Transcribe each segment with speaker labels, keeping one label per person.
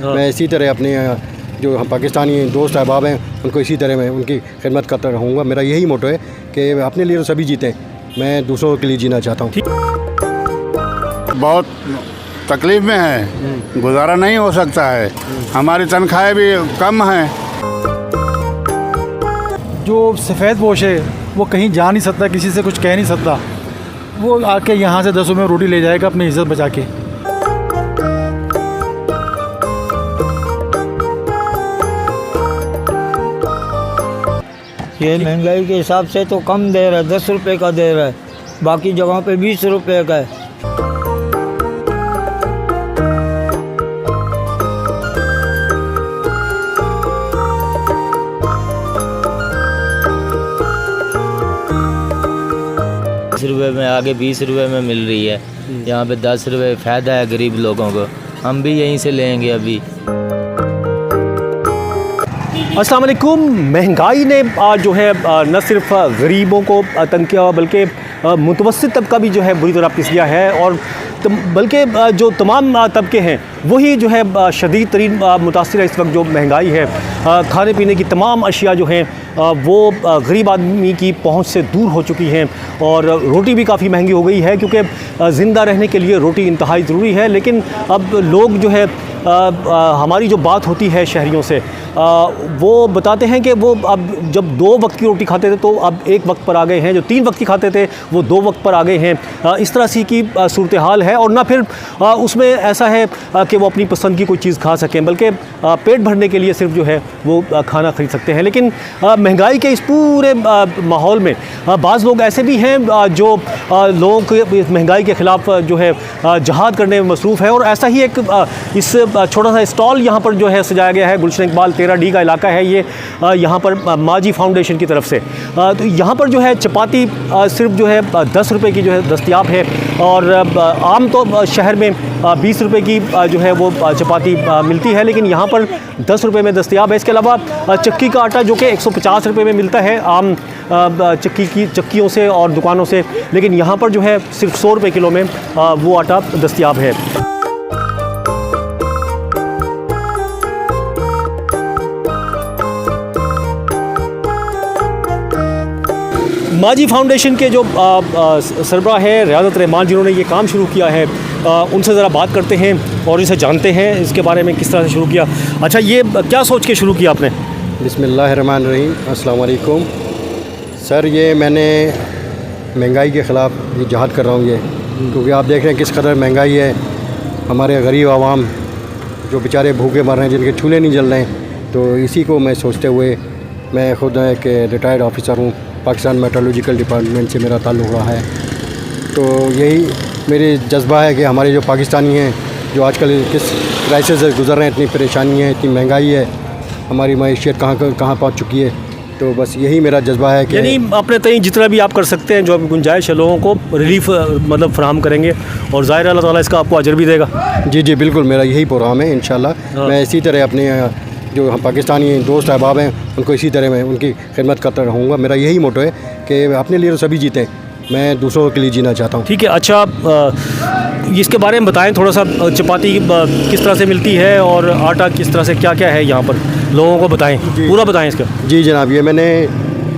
Speaker 1: मैं इसी तरह अपने जो हम पाकिस्तानी दोस्त अहबाब हैं उनको इसी तरह मैं उनकी खिदमत करता रहूँगा। मेरा यही मोटो है कि अपने लिए तो सभी जीते, मैं दूसरों के लिए जीना चाहता हूँ।
Speaker 2: बहुत तकलीफ़ में है, गुजारा नहीं हो सकता है, हमारी तनख्वाहें भी कम हैं।
Speaker 3: जो सफ़ेद पोश है वो कहीं जा नहीं सकता, किसी से कुछ कह नहीं सकता, वो आके यहाँ से 10 रुपये रोटी ले जाएगा अपनी इज़्ज़त बचा के।
Speaker 4: ये महंगाई के हिसाब से तो कम दे रहा है, 10 रुपये का दे रहा है, बाकी जगहों पे 20 रुपये का है। ₹10 में आगे 20 रुपये में मिल रही है, यहाँ पे 10 रुपये फ़ायदा है गरीब लोगों को, हम भी यहीं से लेंगे अभी।
Speaker 5: अस्सलाम वालेकुम। महंगाई ने जो है न सिर्फ गरीबों को तंग किया बल्कि मुतवस्सित तबका भी जो है बुरी तरह पिस गया है, और बल्कि जो तमाम तबके हैं वही जो है शदीद तरीन मुतासिर है इस वक्त। जो महंगाई है, खाने पीने की तमाम अशिया जो हैं वो गरीब आदमी की पहुंच से दूर हो चुकी हैं, और रोटी भी काफ़ी महंगी हो गई है क्योंकि ज़िंदा रहने के लिए रोटी इंतहाई ज़रूरी है। लेकिन अब लोग जो है हमारी जो बात होती है शहरियों से, वो बताते हैं कि वो अब जब 2 वक्त की रोटी खाते थे तो अब 1 वक्त पर आ गए हैं, जो 3 वक्त की खाते थे वो 2 वक्त पर आ गए हैं। इस तरह से की सूरत हाल है, और ना फिर उसमें ऐसा है कि वो अपनी पसंद की कोई चीज़ खा सकें, बल्कि पेट भरने के लिए सिर्फ जो है वो खाना ख़रीद सकते हैं। लेकिन महंगाई के इस पूरे माहौल में बाज़ लोग ऐसे भी हैं जो लोगों को इस महंगाई के ख़िलाफ़ जो है जहाद करने में मसरूफ़ है, और ऐसा ही एक इस छोटा सा स्टॉल यहाँ पर जो है सजाया गया है। गुलशन इकबाल 13D का इलाका है ये, यहाँ पर माजी फाउंडेशन की तरफ से। तो यहाँ पर जो है चपाती सिर्फ जो है 10 रुपये की जो है दस्तयाब है, और आम तो शहर में 20 रुपये की जो है वो चपाती मिलती है, लेकिन यहाँ पर 10 रुपये में दस्तयाब है। इसके अलावा चक्की का आटा जो कि 150 रुपये में मिलता है आम चक्कियों से और दुकानों से, लेकिन यहाँ पर जो है सिर्फ 100 रुपये किलो में वो आटा दस्तयाब है। माजी फाउंडेशन के जो सरबराह है रियाज़त रहमान, जिन्होंने ये काम शुरू किया है, उनसे ज़रा बात करते हैं और इनसे जानते हैं इसके बारे में किस तरह से शुरू किया। अच्छा, ये क्या सोच के शुरू किया आपने?
Speaker 1: बिस्मिल्लाहिर्रहमानिर्रहीम, अस्सलाम वालेकुम। सर, ये मैंने महंगाई के ख़िलाफ़ ये जहाद कर रहा हूँ, ये क्योंकि आप देख रहे हैं किस कदर महंगाई है। हमारे गरीब आवाम जो बेचारे भूखे मर रहे हैं, जिनके चूल्हे नहीं जल रहे हैं, तो इसी को मैं सोचते हुए, मैं ख़ुद एक रिटायर्ड ऑफिसर हूँ, पाकिस्तान मेट्रोलॉजिकल डिपार्टमेंट से मेरा ताल्लुक़ रहा है। तो यही मेरे जज्बा है कि हमारे जो पाकिस्तानी हैं जो आजकल किस क्राइसिस से गुज़र रहे हैं, इतनी परेशानी है, इतनी महंगाई है, हमारी मईशत कहाँ पहुँच चुकी है। तो बस यही मेरा जज्बा है कि
Speaker 5: यानी अपने तय जितना भी आप कर सकते हैं, जो भी गुंजाइश है, लोगों को रिलीफ मतलब फराहम करेंगे, और ज़ाहिर अल्लाह ताला इसका आपको अजर भी देगा।
Speaker 1: जी जी बिल्कुल, मेरा यही प्रोग्राम है इंशाल्लाह। मैं इसी तरह अपने जो हम पाकिस्तानी दोस्त अहबाब हैं उनको इसी तरह मैं उनकी खिदमत करता रहूँगा। मेरा यही मोटो है कि अपने लिए तो सभी जीते, मैं दूसरों के लिए जीना चाहता हूँ।
Speaker 5: ठीक है। अच्छा, इसके बारे में बताएं थोड़ा सा, चपाती किस तरह से मिलती है और आटा किस तरह से, क्या क्या है यहाँ पर, लोगों को बताएं, पूरा बताएं इसका।
Speaker 1: जी जनाब, ये मैंने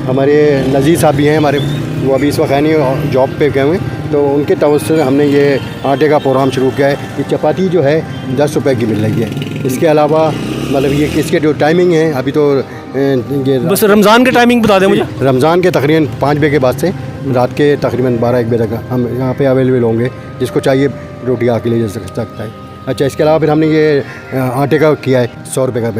Speaker 1: हमारे नज़ीर साहब भी हैं हमारे, वो अभी इस वक्त है नहीं, जॉब पे गए हुए, तो उनके तवज्जुह से हमने ये आटे का प्रोग्राम शुरू किया है। ये चपाती जो है 10 रुपये की मिल रही है। इसके अलावा मतलब ये इसके जो टाइमिंग है, अभी तो ये
Speaker 5: बस रमज़ान के टाइमिंग बता दें मुझे।
Speaker 1: रमज़ान के तकरीबन 5 बजे के बाद से रात के तकरीबन 12-1 बजे तक हम यहाँ पे अवेलेबल होंगे, जिसको चाहिए रोटी आके ले जा सकता है। अच्छा, इसके अलावा फिर हमने ये आटे का किया है, 100 रुपये का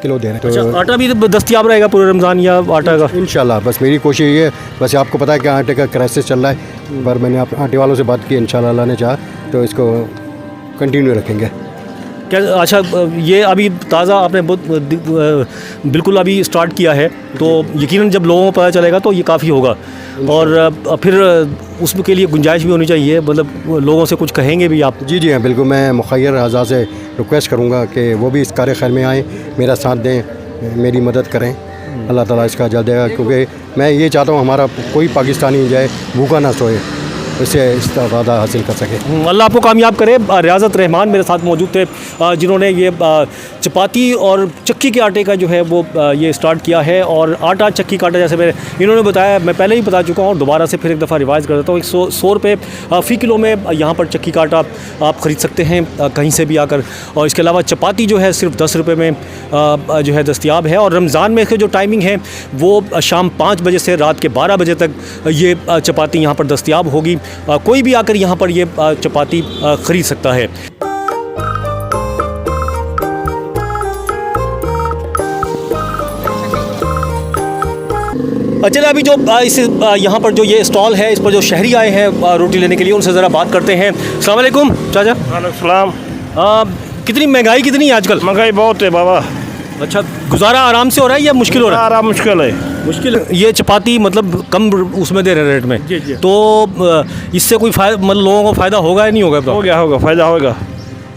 Speaker 1: किलो दे रहे हैं।
Speaker 5: अच्छा, आटा भी दस्तयाब रहेगा पूरे रमज़ान या आटा का?
Speaker 1: इंशाल्लाह, बस मेरी कोशिश ये है। बस आपको पता है कि आटे का क्राइसिस चल रहा है, पर मैंने आप आटे वालों से बात की, इंशाल्लाह अल्लाह ने चाहा तो इसको कंटिन्यू रखेंगे।
Speaker 5: क्या? अच्छा, ये अभी ताज़ा आपने बिल्कुल अभी स्टार्ट किया है, तो यकीनन जब लोगों को पता चलेगा तो ये काफ़ी होगा, और फिर उसके लिए गुंजाइश भी होनी चाहिए, मतलब लोगों से कुछ कहेंगे भी आप?
Speaker 1: जी हाँ बिल्कुल, मैं मुखय्यर अज़ा से रिक्वेस्ट करूँगा कि वो भी इस कार्य खैर में आएँ, मेरा साथ दें, मेरी मदद करें। अल्लाह ताला इसका अजर देगा, क्योंकि मैं ये चाहता हूँ हमारा कोई पाकिस्तानी जाए भूखा ना सोए। उससे इस्तेफादा हासिल कर सकें।
Speaker 5: अल्लाह आपको कामयाब करे। रियाज़त रहमान मेरे साथ मौजूद थे, जिन्होंने ये चपाती और चक्की के आटे का जो है वो ये स्टार्ट किया है। और आटा चक्की का आटा जैसे इन्होंने बताया, मैं पहले ही बता चुका हूँ, दोबारा से फिर एक दफ़ा रिवाइज़ कर देता हूँ। 100 रुपये फ़ी किलो में यहाँ पर चक्की का आटा आप ख़रीद सकते हैं कहीं से भी आकर। और इसके अलावा चपाती जो है सिर्फ 10 रुपये में जो है दस्तयाब है। और रमज़ान में इसकी जो टाइमिंग है वो शाम 5 बजे से रात के 12 बजे तक ये चपाती यहाँ पर दस्तयाब होगी। कोई भी आकर यहाँ पर ये चपाती ख़रीद सकता है। चलिए अभी जो इस यहाँ पर जो ये स्टॉल है, इस पर जो शहरी आए हैं रोटी लेने के लिए, उनसे ज़रा बात करते हैं। अस्सलाम वालेकुम चाचा।
Speaker 6: वालेकुम।
Speaker 5: कितनी महंगाई कितनी है आजकल?
Speaker 6: महंगाई बहुत है बाबा।
Speaker 5: अच्छा, गुजारा आराम से हो रहा है या मुश्किल हो रहा है?
Speaker 6: आराम मुश्किल है।
Speaker 5: मुश्किल। ये चपाती मतलब कम उसमें दे रहे हैं रेट में।
Speaker 6: जी जी।
Speaker 5: तो इससे कोई मतलब लोगों को फ़ायदा होगा या नहीं होगा?
Speaker 6: हो गया, होगा, फ़ायदा होगा।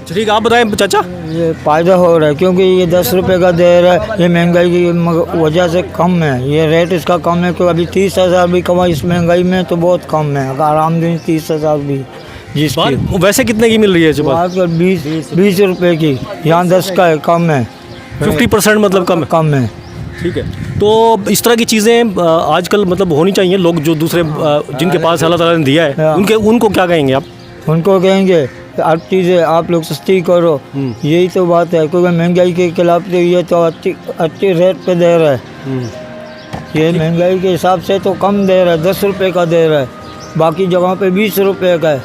Speaker 5: ठीक है, आप बताएं चाचा।
Speaker 7: ये फ़ायदा हो रहा है क्योंकि ये 10 रुपये का दे रहा है। ये महंगाई की वजह से कम है, ये रेट इसका कम है। क्योंकि अभी 30,000 भी कमा इस महंगाई में तो बहुत कम है। अगर आरामदनी 30,000 भी जिसकी,
Speaker 5: वैसे कितने की मिल रही है चपाती?
Speaker 7: 20 रुपये की, यहाँ 10 का है, कम है।
Speaker 5: 50% मतलब कम है। ठीक है, तो इस तरह की चीज़ें आजकल मतलब होनी चाहिए। लोग जो दूसरे जिनके पास अल्लाह ताला ने दिया है उनको क्या कहेंगे आप?
Speaker 7: उनको कहेंगे हर चीज़ें आप लोग सस्ती करो, यही तो बात है। क्योंकि महंगाई के खिलाफ तो ये तो अच्छी रेट पे दे रहा है। ये महंगाई के हिसाब से तो कम दे रहा है, 10 रुपये का दे रहा है, बाकी जगहों पे 20 रुपये का है।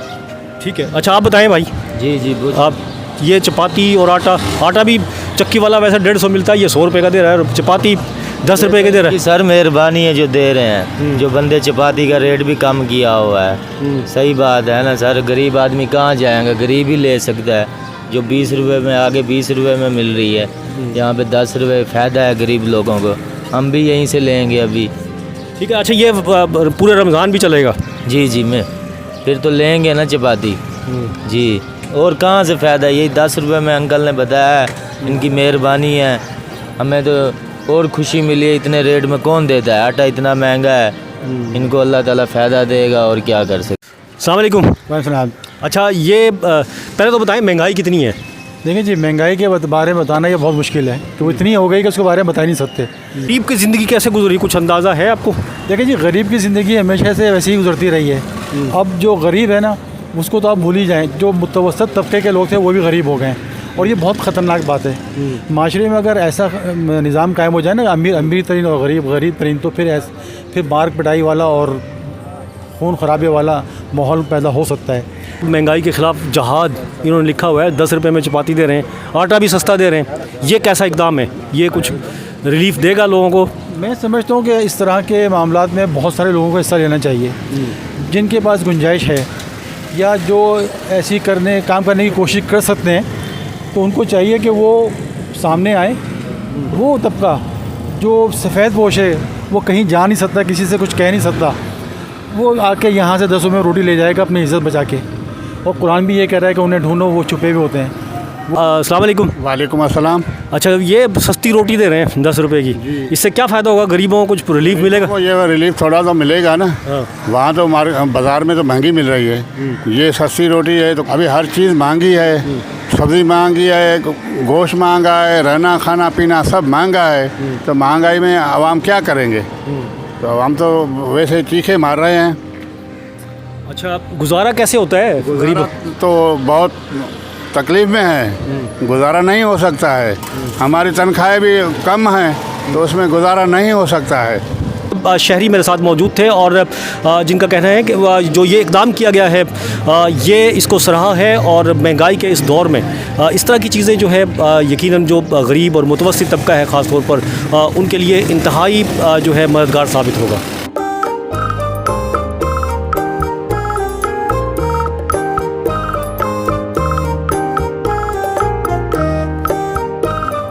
Speaker 5: ठीक है, अच्छा आप बताएं भाई।
Speaker 4: जी जी
Speaker 5: आप ये चपाती और आटा भी चक्की वाला वैसे 150 मिलता है, ये 100 रुपये का दे रहा है, चपाती 10 रुपये के दे रहा है।
Speaker 4: सर मेहरबानी है जो दे रहे हैं, जो बंदे चपाती का रेट भी कम किया हुआ है। सही बात है ना सर, गरीब आदमी कहाँ जाएगा, गरीब ही ले सकता है। जो 20 रुपये में आगे 20 रुपये में मिल रही है, यहाँ पे 10 रुपये फ़ायदा है गरीब लोगों को। हम भी यहीं से लेंगे अभी।
Speaker 5: ठीक है, अच्छा ये पूरे रमज़ान भी चलेगा?
Speaker 4: जी जी, मैं फिर तो लेंगे ना चपाती जी। और कहाँ से फ़ायदा, यही 10 रुपये में अंकल ने बताया है, इनकी मेहरबानी है। हमें तो और खुशी मिली है, इतने रेट में कौन देता है, आटा इतना महंगा है। इनको अल्लाह ताला फ़ायदा देगा और क्या कर सकते।
Speaker 5: अस्सलाम वालेकुम। अच्छा ये पहले तो बताएं महंगाई कितनी है?
Speaker 3: देखिए जी, महंगाई के बारे में बताना ये बहुत मुश्किल है कि वो इतनी हो गई कि उसके बारे में बता नहीं सकते।
Speaker 5: गरीब की ज़िंदगी कैसे गुजरी, कुछ अंदाज़ा है आपको?
Speaker 3: देखिए जी, गरीब की ज़िंदगी हमेशा से वैसे ही गुजरती रही है। अब जो गरीब है ना उसको तो आप भूल ही जाएँ, जो मुतवसत तबके के लोग थे वो भी गरीब हो गए हैं। और ये बहुत ख़तरनाक बात है। माशरे में अगर ऐसा निज़ाम कायम हो जाए ना, अमीर तरीन और गरीब तरीन, तो फिर मार पिटाई वाला और खून खराबे वाला माहौल पैदा हो सकता है।
Speaker 5: महंगाई के ख़िलाफ़ जहाद इन्होंने लिखा हुआ है, 10 रुपये में चपाती दे रहे हैं, आटा भी सस्ता दे रहे हैं। ये कैसा इक़दाम है? ये कुछ रिलीफ़ देगा लोगों को?
Speaker 3: मैं समझता हूँ कि इस तरह के मामलात में बहुत सारे लोगों को हिस्सा लेना चाहिए, जिनके पास गुंजाइश है या जो ऐसी काम करने की कोशिश कर सकते हैं, तो उनको चाहिए कि वो सामने आए। वो तबका जो सफ़ेद पोश है, वो कहीं जा नहीं सकता, किसी से कुछ कह नहीं सकता, वो आके यहाँ से 10 रुपये में रोटी ले जाएगा अपनी इज़्ज़त बचा के। और कुरान भी ये कह रहा है कि उन्हें ढूंढो, वो छुपे हुए होते हैं।
Speaker 5: अस्सलाम वालेकुम।
Speaker 2: वालेकुम अस्सलाम।
Speaker 5: अच्छा ये सस्ती रोटी दे रहे हैं 10 रुपये की, इससे क्या फ़ायदा होगा? गरीबों को कुछ रिलीफ मिलेगा?
Speaker 2: तो ये रिलीफ थोड़ा तो मिलेगा ना। वहाँ तो बाज़ार में तो महंगी मिल रही है, ये सस्ती रोटी है। तो अभी हर चीज़ महंगी है, सब्ज़ी महंगी है, गोश्त महंगा है, रहना खाना पीना सब महंगा है। तो महंगाई में आवाम क्या करेंगे? तो आवाम तो वैसे चीखे मार रहे हैं।
Speaker 5: अच्छा, गुजारा कैसे होता है गरीब?
Speaker 2: तो बहुत तकलीफ़ में है, गुजारा नहीं हो सकता है। हमारी तनख्वाहें भी कम हैं, तो उसमें गुजारा नहीं हो सकता है।
Speaker 5: शहरी मेरे साथ मौजूद थे और जिनका कहना है कि जो ये इक़दाम किया गया है ये इसको सराहा है। और महंगाई के इस दौर में इस तरह की चीज़ें जो है यकीनन जो गरीब और मुतवस्सित तबका है ख़ास तौर पर उनके लिए इंतहाई जो है मददगार साबित होगा।